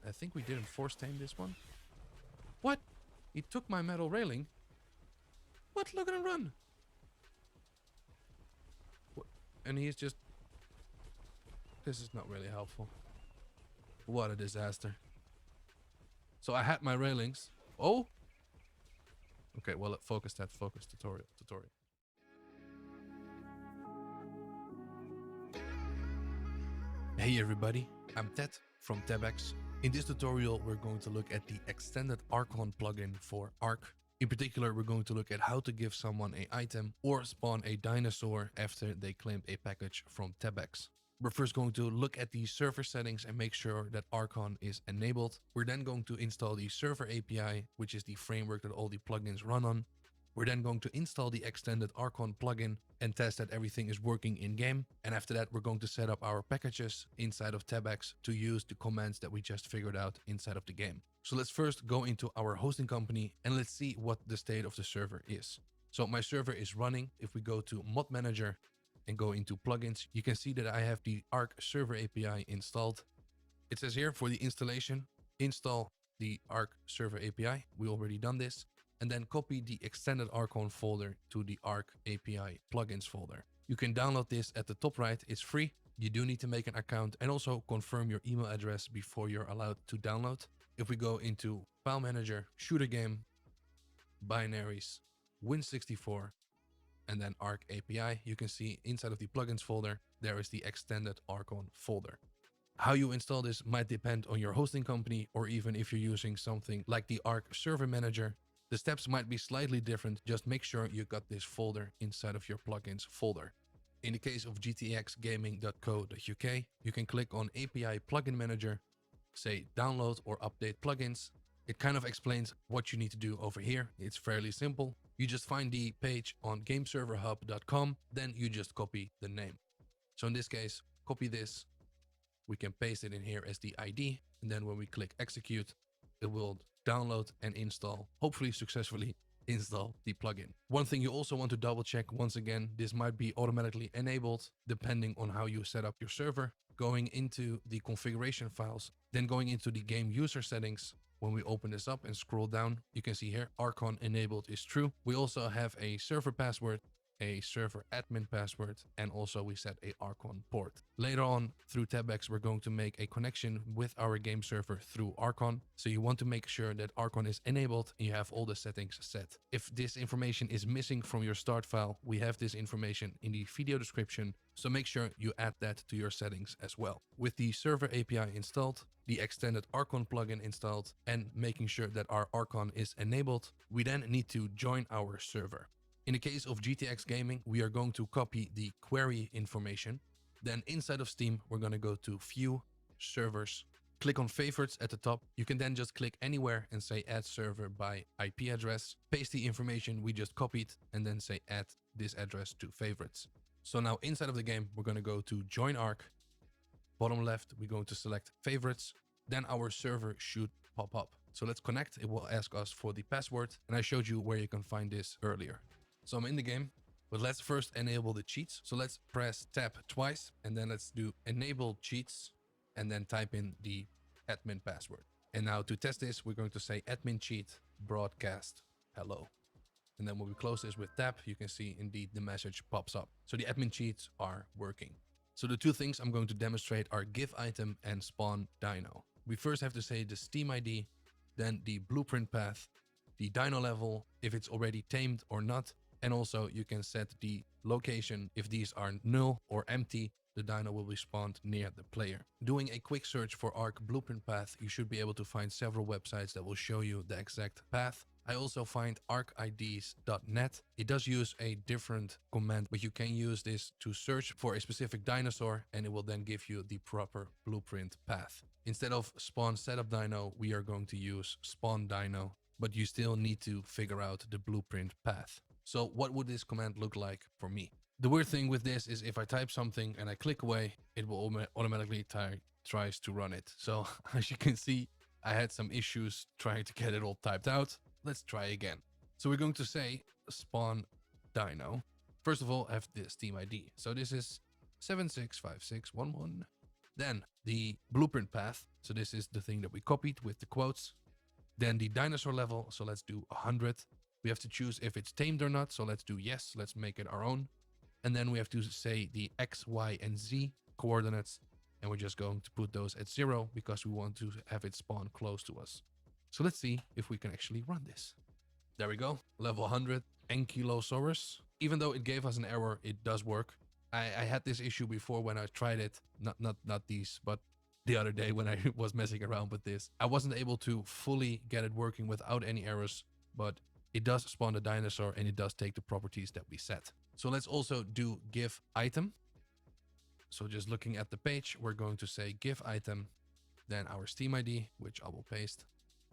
I think we didn't force tame this one. What? He took my metal railing? What? Look at him run. What? And he's just... This is not really helpful. What a disaster. So I had my railings. Oh! Okay, well, focus tutorial. Hey everybody, I'm Ted from Tebex. In this tutorial, we're going to look at the extended Rcon plugin for ARK. In particular, we're going to look at how to give someone an item or spawn a dinosaur after they claimed a package from Tebex. We're first going to look at the server settings and make sure that Rcon is enabled. We're then going to install the server API, which is the framework that all the plugins run on. We're then going to install the extended Rcon plugin and test that everything is working in-game. And after that, we're going to set up our packages inside of Tebex to use the commands that we just figured out inside of the game. So let's first go into our hosting company and let's see what the state of the server is. So my server is running. If we go to Mod Manager and go into plugins, you can see that I have the ARK server API installed. It says here for the installation, install the ARK server API. We already done this. And then copy the extended Rcon folder to the ARK API plugins folder. You can download this at the top right. It's free. You do need to make an account and also confirm your email address before you're allowed to download. If we go into File Manager, Shooter Game, Binaries, Win64, and then ARK API, you can see inside of the plugins folder, there is the extended Rcon folder. How you install this might depend on your hosting company or even if you're using something like the ARK Server Manager. The steps might be slightly different, just make sure you got this folder inside of your plugins folder. In the case of gtxgaming.co.uk, you can click on API Plugin Manager, say download or update plugins. It kind of explains what you need to do over here. It's fairly simple. You just find the page on gameserverhub.com, then you just copy the name. So in this case, copy this. We can paste it in here as the ID, and then when we click execute, it will download and install, hopefully successfully install the plugin. One thing you also want to double check, once again, this might be automatically enabled depending on how you set up your server. Going into the configuration files, then going into the game user settings. When we open this up and scroll down, you can see here RCONEnabled is true. We also have a server password, a ServerAdminPassword, and also we set a RCONPort. Later on through Tebex, we're going to make a connection with our game server through Rcon. So you want to make sure that Rcon is enabled and you have all the settings set. If this information is missing from your start file, we have this information in the video description. So make sure you add that to your settings as well. With the server API installed, the extended Rcon plugin installed, and making sure that our Rcon is enabled, we then need to join our server. In the case of GTX Gaming, we are going to copy the query information. Then inside of Steam, we're going to go to View, Servers, click on Favorites at the top. You can then just click anywhere and say Add Server by IP address. Paste the information we just copied and then say Add this address to Favorites. So now inside of the game, we're going to go to Join ARK. Bottom left, we're going to select Favorites. Then our server should pop up. So let's connect. It will ask us for the password. And I showed you where you can find this earlier. So I'm in the game, but let's first enable the cheats. So let's press tab twice and then let's do enable cheats and then type in the admin password. And now to test this, we're going to say admin cheat broadcast hello. And then when we close this with tab, you can see indeed the message pops up. So the admin cheats are working. So the two things I'm going to demonstrate are giveitem and SpawnDino. We first have to say the Steam ID, then the blueprint path, the dino level, if it's already tamed or not. And also you can set the location. If these are null or empty, the dino will be spawned near the player. Doing a quick search for ARK blueprint path, you should be able to find several websites that will show you the exact path. I also find arkids.net. It does use a different command, but you can use this to search for a specific dinosaur and it will then give you the proper blueprint path. Instead of spawn setup dino, we are going to use SpawnDino, but you still need to figure out the blueprint path. So what would this command look like for me? The weird thing with this is if I type something and I click away, it will automatically tries to run it. So as you can see, I had some issues trying to get it all typed out. Let's try again. So we're going to say SpawnDino. First of all, I have the Steam ID. So this is 765611 Then the blueprint path. So this is the thing that we copied with the quotes. Then the dinosaur level. So let's do 100. We have to choose if it's tamed or not. So let's do yes. Let's make it our own. And then we have to say the X, Y, and Z coordinates. And we're just going to put those at 0 because we want to have it spawn close to us. So let's see if we can actually run this. There we go. Level 100 Ankylosaurus. Even though it gave us an error, it does work. I had this issue before when I tried it. Not these, but the other day when I was messing around with this. I wasn't able to fully get it working without any errors, but it does spawn the dinosaur and it does take the properties that we set. So let's also do giveitem. So just looking at the page, we're going to say giveitem, then our Steam ID, which I will paste.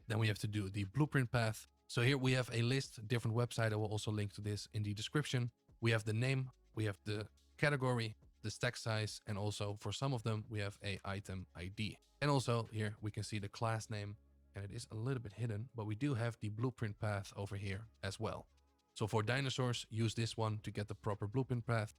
Then we have to do the blueprint path. So here we have a list, different website. I will also link to this in the description. We have the name, we have the category, the stack size, and also for some of them, we have a item ID. And also here we can see the class name, and it is a little bit hidden, but we do have the blueprint path over here as well. So for dinosaurs, use this one to get the proper blueprint path.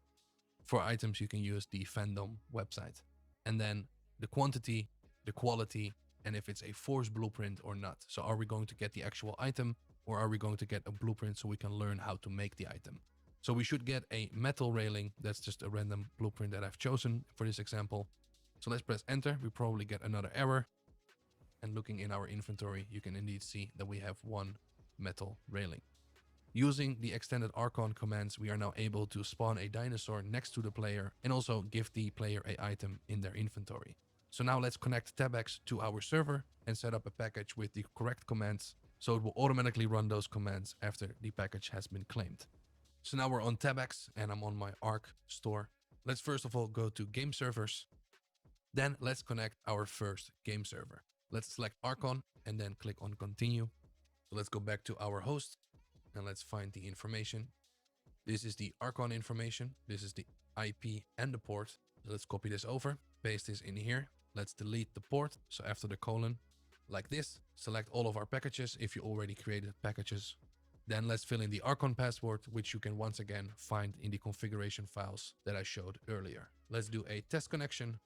For items, you can use the fandom website. And then the quantity, the quality, and if it's a forced blueprint or not. So are we going to get the actual item, or are we going to get a blueprint so we can learn how to make the item? So we should get a metal railing. That's just a random blueprint that I've chosen for this example. So let's press enter. We probably get another error. And looking in our inventory, you can indeed see that we have one metal railing. Using the extended Rcon commands, we are now able to spawn a dinosaur next to the player and also give the player an item in their inventory. So now let's connect Tebex to our server and set up a package with the correct commands, so it will automatically run those commands after the package has been claimed. So now we're on Tebex and I'm on my ARK store. Let's first of all go to game servers. Then let's connect our first game server. Let's select Rcon and then click on continue. So let's go back to our host and let's find the information. This is the Rcon information. This is the IP and the port. So let's copy this over, paste this in here. Let's delete the port. So after the colon, like this, select all of our packages if you already created packages. Then let's fill in the Rcon password, which you can once again find in the configuration files that I showed earlier. Let's do a test connection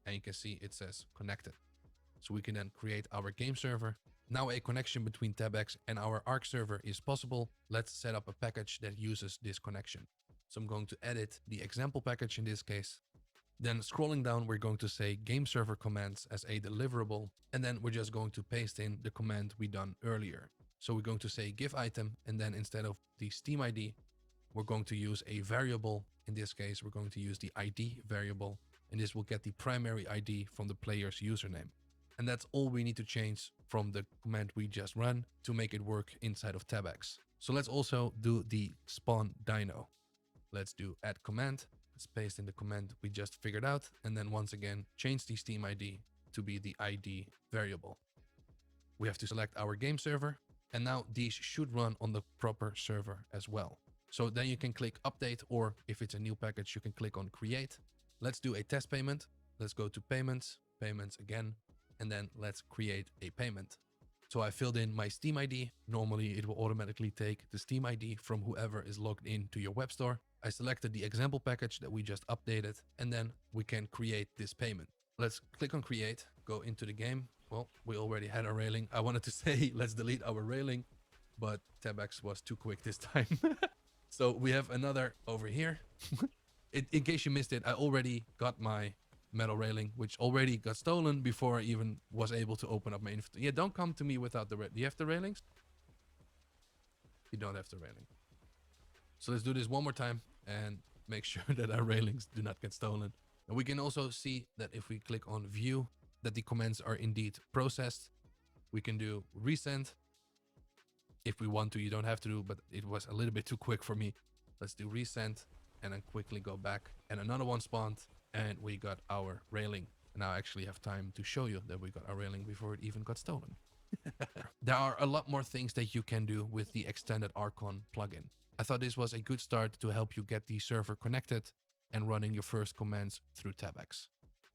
and you can see it says connected. So we can then create our game server. Now a connection between Tebex and our ARK server is possible. Let's set up a package that uses this connection. So I'm going to edit the example package in this case. Then scrolling down, we're going to say game server commands as a deliverable. And then we're just going to paste in the command we done earlier. So we're going to say giveitem, and then instead of the Steam ID, we're going to use a variable. In this case, we're going to use the ID variable, and this will get the primary ID from the player's username. And that's all we need to change from the command we just ran to make it work inside of Tebex. So let's also do the SpawnDino. Let's do add command. Let's paste in the command we just figured out. And then once again, change the Steam ID to be the ID variable. We have to select our game server. And now these should run on the proper server as well. So then you can click update, or if it's a new package, you can click on create. Let's do a test payment. Let's go to payments, payments again. And then let's create a payment. So I filled in my Steam ID. Normally it will automatically take the Steam ID from whoever is logged in to your web store. I selected the example package that we just updated, and then we can create this payment. Let's click on create, go into the game. Well, we already had our railing. I wanted to say let's delete our railing, but Tebex was too quick this time. So we have another over here. In case you missed it, I already got my metal railing, which already got stolen before I even was able to open up my inventory. Yeah, don't come to me without the railing. Do you have the railings? You don't have the railing. So let's do this one more time and make sure that our railings do not get stolen. And we can also see that if we click on view, that the commands are indeed processed. We can do resend if we want to. You don't have to do, but it was a little bit too quick for me. Let's do resend and then quickly go back, and another one spawned, and we got our railing. And now I actually have time to show you that we got our railing before it even got stolen. There are a lot more things that you can do with the extended Rcon plugin. I thought this was a good start to help you get the server connected and running your first commands through Tebex.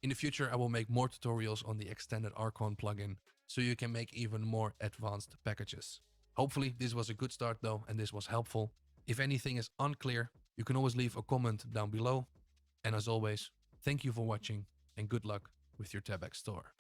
In the future, I will make more tutorials on the extended Rcon plugin so you can make even more advanced packages. Hopefully this was a good start though, and this was helpful. If anything is unclear, you can always leave a comment down below. And as always, thank you for watching and good luck with your Tebex store.